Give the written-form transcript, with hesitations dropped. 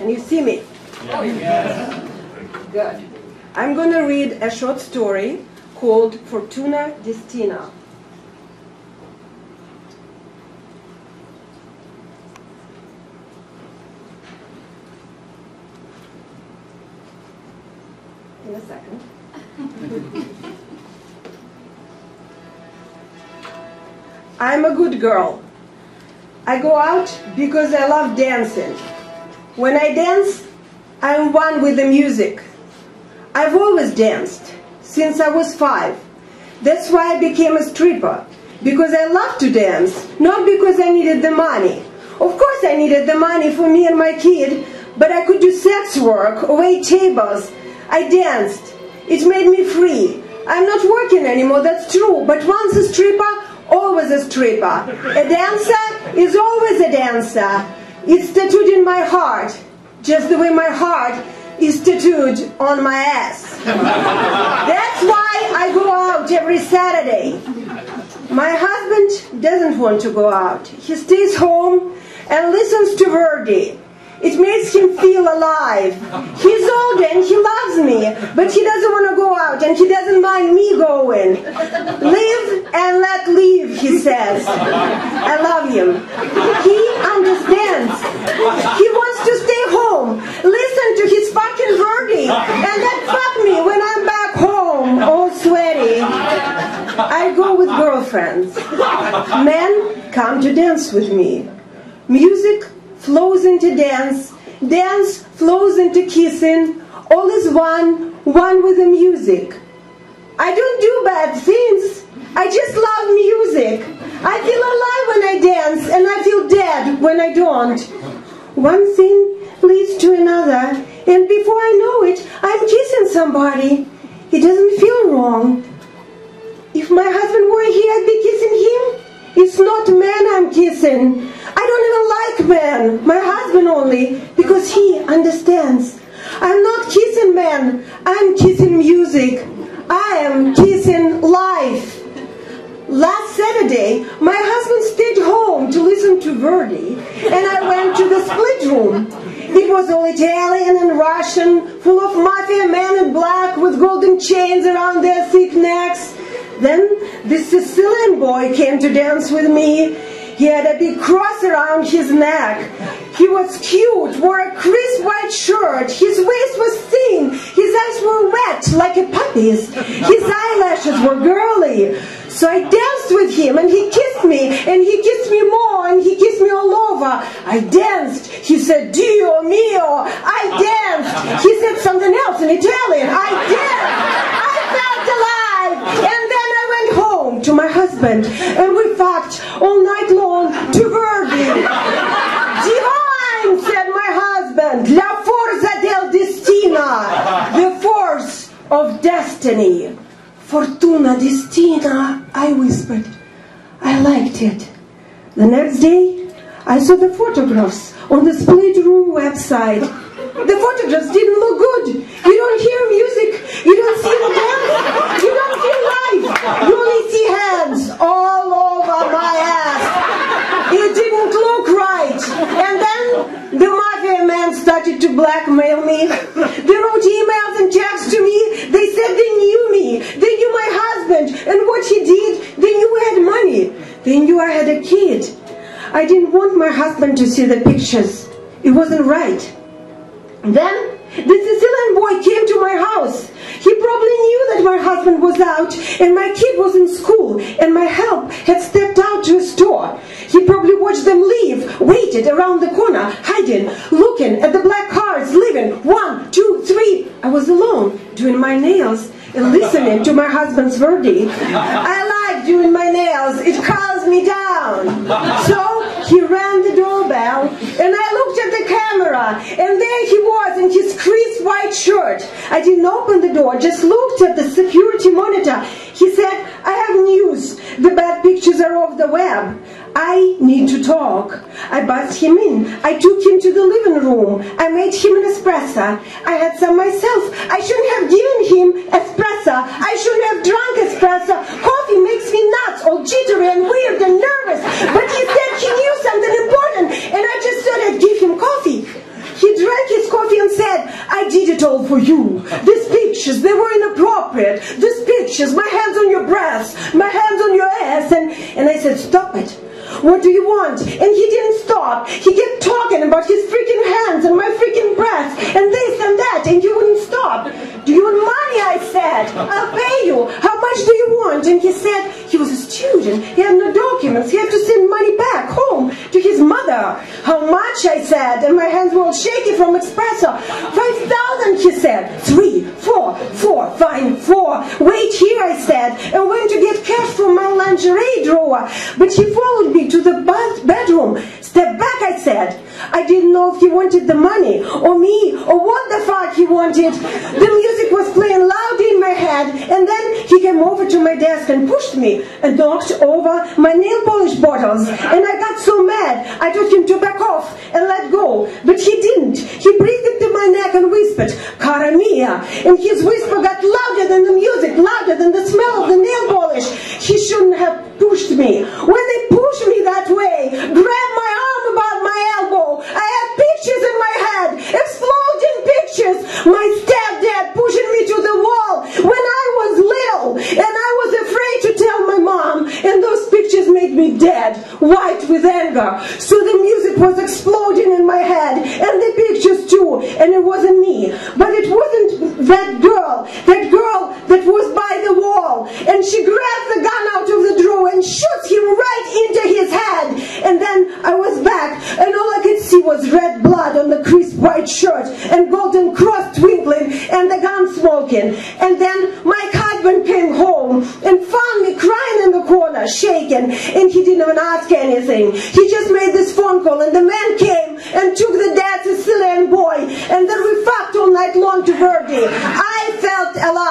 Can you see me? Yes. Good. I'm going to read a short story called Fortuna Destina. In a second. I'm a good girl. I go out because I love dancing. When I dance, I'm one with the music. I've always danced, since I was 5. That's why I became a stripper, because I love to dance, not because I needed the money. Of course I needed the money for me and my kid, but I could do sex work or wait tables. I danced. It made me free. I'm not working anymore, that's true, but once a stripper, always a stripper. A dancer is always a dancer. It's tattooed in my heart, just the way my heart is tattooed on my ass. That's why I go out every Saturday. My husband doesn't want to go out. He stays home and listens to Verdi. It makes him feel alive. He's old and he loves me, but he doesn't want to go out and he doesn't mind me going. Live and let live, he says. I love him. He understands. He wants to stay home, listen to his fucking Verdi, and then fuck me when I'm back home, all sweaty. I go with girlfriends. Men come to dance with me. Music flows into dance, dance flows into kissing, all is one with the music. I don't do bad things, I just love music. I feel alive when I dance, and I feel dead when I don't. One thing leads to another, and before I know it, I'm kissing somebody. It doesn't feel wrong. If my husband were here, I'd be kissing him. It's not men I'm kissing. I don't even like men, my husband only, because he understands. I'm not kissing men, I'm kissing music. I am kissing life. Last Saturday, my husband stayed home to listen to Verdi, and I went to the split room. It was all Italian and Russian, full of mafia men in black with golden chains around their thick necks. Then this Sicilian boy came to dance with me. He had a big cross around his neck. He was cute, wore a crisp white shirt. His waist was thin. His eyes were wet like a puppy's. His eyelashes were girly. So I danced with him, and he kissed me, and he kissed me more, and he kissed me all over. I danced. He said, Dio mio. I danced. He said something else in Italian. I danced. I felt alive. And then I went home to my husband, and we fucked all night long to Verdi. Divine, said my husband. La forza del destino. The force of destiny. Fortuna Destina, I whispered. I liked it. The next day, I saw the photographs on the Split Room website. The photographs didn't look good. You don't hear music. You don't see the dance. You don't feel life. You only see hands all over my ass. It didn't look right. And then the mafia men started to blackmail me. They wrote emails and texts to me. They said they knew me. They knew my husband and what he did. They knew I had money. They knew I had a kid. I didn't want my husband to see the pictures. It wasn't right. Then the Sicilian boy came to my house. He probably knew that my husband was out and my kid was in school and my help had stepped out to a store. He probably watched them leave, waited around the corner, hiding, looking at the black cars, leaving. 1, 2, 3. I was alone, doing my nails and listening to my husband's Verdi. I like doing my nails. It calms me down. So he rang the doorbell, and I looked at the camera, and there he was in his crisp white shirt. I didn't open the door, just looked at the security monitor. He said, I have news. The bad pictures are off the web. I need to talk. I buzzed him in. I took him to the living room. I made him an espresso. I had some myself. I shouldn't have given him espresso. I shouldn't have drunk espresso. Coffee makes me nuts, all jittery and weird and nervous. But he said he knew something important, and I just thought I'd give him coffee. He drank did it all for you. These pictures, they were inappropriate. These pictures, my hands on your breasts, my hands on your ass. And I said, stop it. What do you want? And he didn't stop. He kept talking about his freaking hands and my freaking breasts and this and that, and he wouldn't stop. Do you want money? I said. I'll pay you. How much do you want? And he said he was a student. He had no documents. He had to send money back home to his mother. How much? I said, and my hands were all shaky from espresso. 5,000, he said. 3, 4, 4, fine, 4. Wait here, I said, and went to get cash from my lingerie drawer. But he followed me to the bedroom. Step back, I said. I didn't know if he wanted the money, or me, or what the fuck he wanted. The music was playing loud in my head, and then he came over to my desk and pushed me and knocked over my nail polish bottles. And I got so mad, I told him to back off and let go. But he didn't. He breathed into my neck and whispered, "Cara mia." And his whisper got louder than the music, louder than the smell of the nail polish. He shouldn't have pushed me. When they pushed me that way, grabbed my arm about my elbow, I had pictures in my head, exploding pictures. My stepdad pushing me to the wall when I was little, and I was afraid to tell my mom, and those pictures made me dead, white with anger. So the music was exploding in my head, and the pictures too, and it wasn't me. But it wasn't that girl that was by the wall, and she grabbed the gun out of the drawer and shot him right into his head. And then I was back, and all I could see was red blood on the crisp white shirt, and golden cross twinkling, and the gun smoking. And then my husband came home and found me crying in the corner, shaking, and he didn't even ask anything. He just made this phone call, and the man came and took the dad's Sicilian boy, and then we fucked all night long to Verdi. I felt alive.